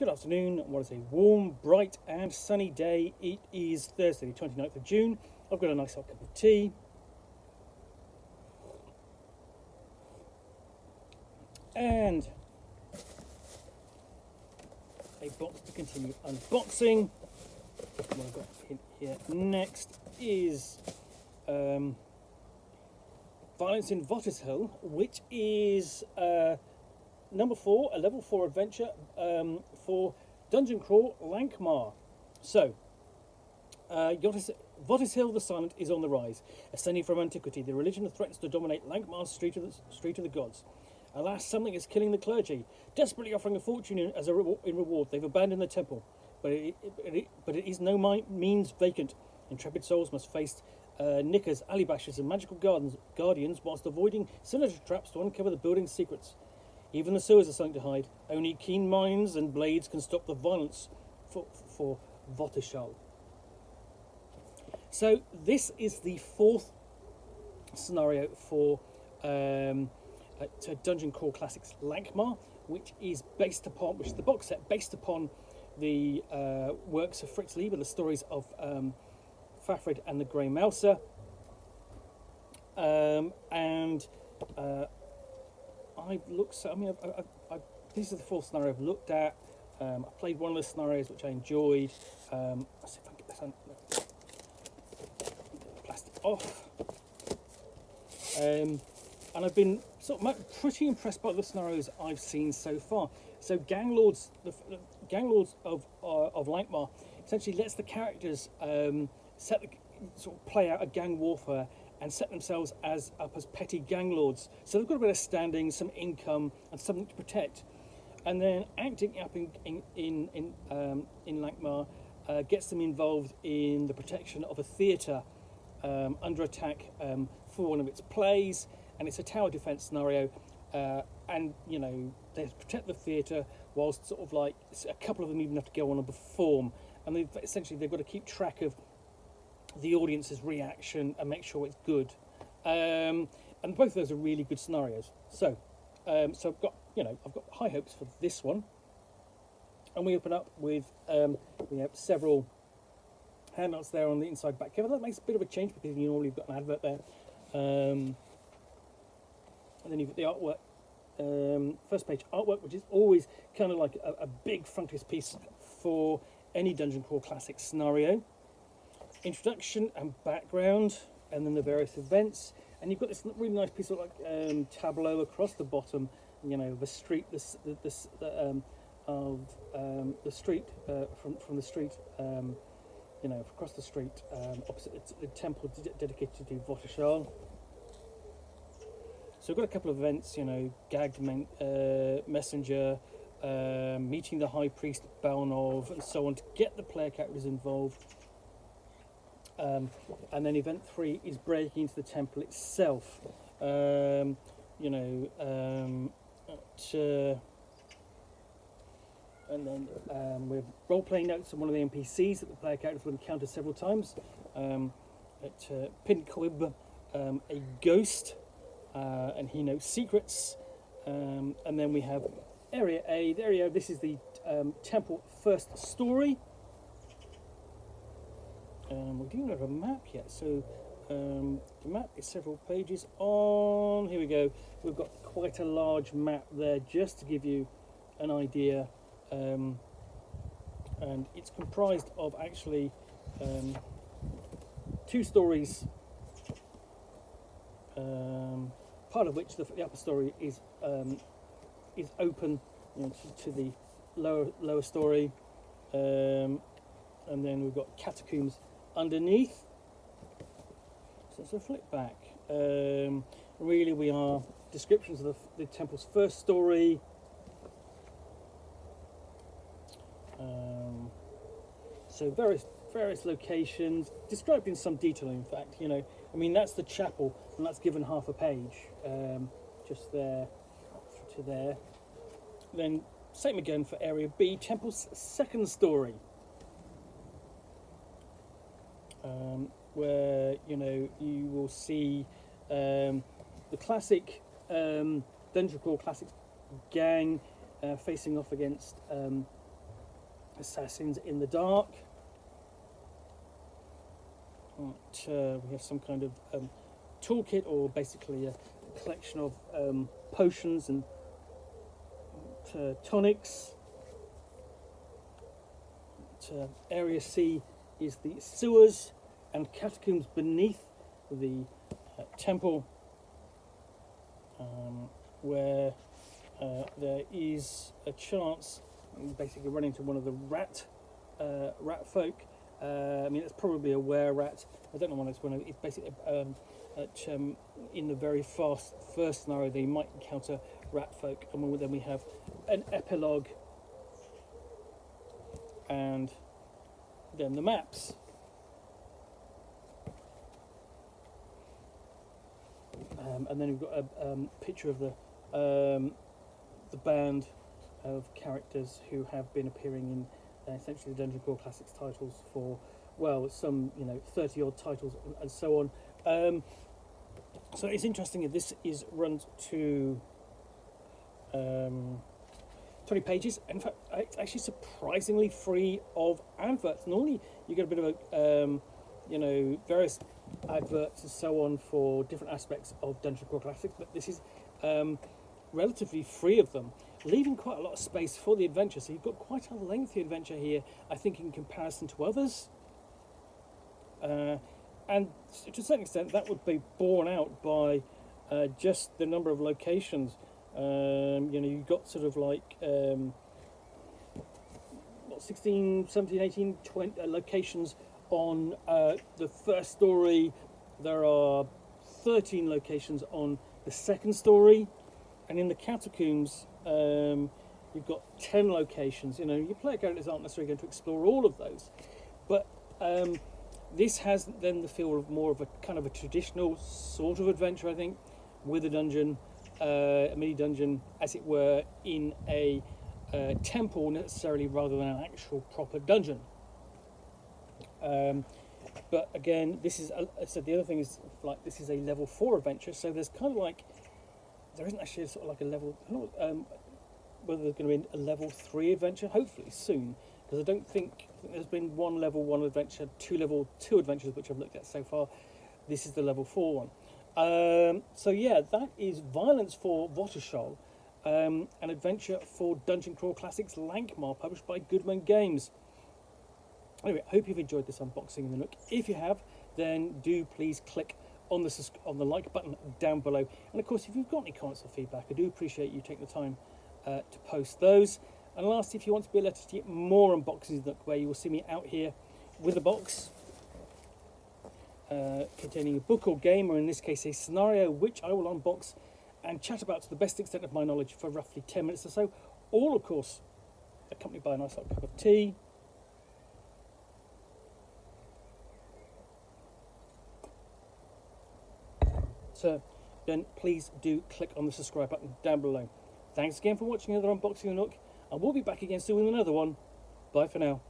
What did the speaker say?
Good afternoon. What is a warm, bright and sunny day. It is Thursday the 29th of June. I've got a nice hot cup of tea. And a box to continue unboxing. What I've got in here next is Violence in Votishal, which is number 4, a level 4 adventure for Dungeon Crawl Lankhmar. So, Votishal the Silent is on the rise. Ascending from antiquity, the religion that threatens to dominate Lankhmar's street of the gods. Alas, something is killing the clergy. Desperately offering a fortune in reward, they've abandoned the temple. But it is no means vacant. Intrepid souls must face knickers, alley-bashers and magical guardians whilst avoiding sinister traps to uncover the building's secrets. Even the sewers are something to hide. Only keen minds and blades can stop the violence for Votishal. So this is the 4th scenario for Dungeon Crawl Classics Lankhmar, which is the box set based upon the works of Fritz Lieber, the stories of Fafred and the Grey Mouser, and I've looked. So, I mean, this is the 4th scenario I've looked at. I played one of the scenarios which I enjoyed. Let's see if I can get this plastic off. And I've been pretty impressed by the scenarios I've seen so far. So, Gang Lords of Lankhmar essentially lets the characters play out a gang warfare and set themselves up as petty gang lords. So they've got a bit of standing, some income, and something to protect. And then acting up in Lankhmar gets them involved in the protection of a theatre under attack for one of its plays, and it's a tower defence scenario. And you know, they protect the theatre whilst a couple of them even have to go on and perform, and they've got to keep track of the audience's reaction and make sure it's good. And both of those are really good scenarios. So I've got high hopes for this one. And we open up with we have several handouts there on the inside back cover. That makes a bit of a change because you normally have got an advert there. And then you've got the artwork, first page artwork, which is always kind of like a big frontispiece for any Dungeon Crawl Classic scenario. Introduction and background, and then the various events, and you've got this really nice piece of tableau across the bottom. You know, the street, the street from the street. Across the street, opposite the temple dedicated to Votishal. So we've got a couple of events. You know, gagged messenger, meeting the high priest Balnov, and so on, to get the player characters involved. And then event 3 is breaking into the temple itself. And then we have role-playing notes on one of the NPCs that the player characters will encounter several times. At Pinquib, a ghost, and he knows secrets. And then we have Area A. The area, this is the temple first story. We don't have a map yet, so the map is several pages on. Here we go. We've got quite a large map there, just to give you an idea. And it's comprised of actually 2 stories, part of which the upper story is open, to the lower story, and then we've got catacombs underneath. So flip back. Really, we are descriptions of the temple's first story. So various locations described in some detail. In fact, that's the chapel, and that's given half a page, just there to there. Then same again for Area B, temple's second story. Where you will see the classic Dungeon Crawl Classics gang facing off against Assassins in the Dark. We have some kind of toolkit, or basically a collection of potions and tonics. Area C is the sewers and catacombs beneath the temple, where there is a chance you basically run into one of the rat folk. I mean, it's probably a were-rat. I don't know what it's one of. It's basically in the very first scenario they might encounter rat folk, and then we have an epilogue, and then the maps. And then we've got a picture of the band of characters who have been appearing in essentially the Dungeon Crawl Classics titles for, well, some 30 odd titles and so on. So it's interesting that this runs to 20 pages. In fact, it's actually surprisingly free of adverts. Normally you get a bit of a various adverts and so on for different aspects of Dungeon Crawl Classics, but this is relatively free of them, leaving quite a lot of space for the adventure. So you've got quite a lengthy adventure here, I think, in comparison to others. And to a certain extent, that would be borne out by just the number of locations. You've got sort of like 16, 17, 18, 20 locations on the first story. There are 13 locations on the second story. And in the catacombs, you've got 10 locations. Your player characters aren't necessarily going to explore all of those. But this has then the feel of more of a kind of a traditional sort of adventure, I think, with a dungeon, a mini dungeon, as it were, in a temple necessarily, rather than an actual proper dungeon. But again, this is, so the other thing is, like, this is a level 4 adventure, so there's kind of like, there isn't actually a sort of like a level, I don't know whether there's going to be a level 3 adventure, hopefully soon, because I think there's been one level 1 adventure, 2 level 2 adventures which I've looked at so far. This is the level 4 one. So yeah, that is Violence for Votishal, an adventure for Dungeon Crawl Classics Lankhmar, published by Goodman Games. Anyway, I hope you've enjoyed this unboxing in the Nook. If you have, then do please click on the like button down below. And of course, if you've got any comments or feedback, I do appreciate you taking the time to post those. And lastly, if you want to be alerted to get more unboxings in the Nook, where you will see me out here with a box containing a book or game, or in this case a scenario, which I will unbox and chat about to the best extent of my knowledge for roughly 10 minutes or so, all of course accompanied by a nice hot cup of tea. So then please do click on the subscribe button down below. Thanks again for watching another unboxing of Nook, and we'll be back again soon with another one. Bye for now.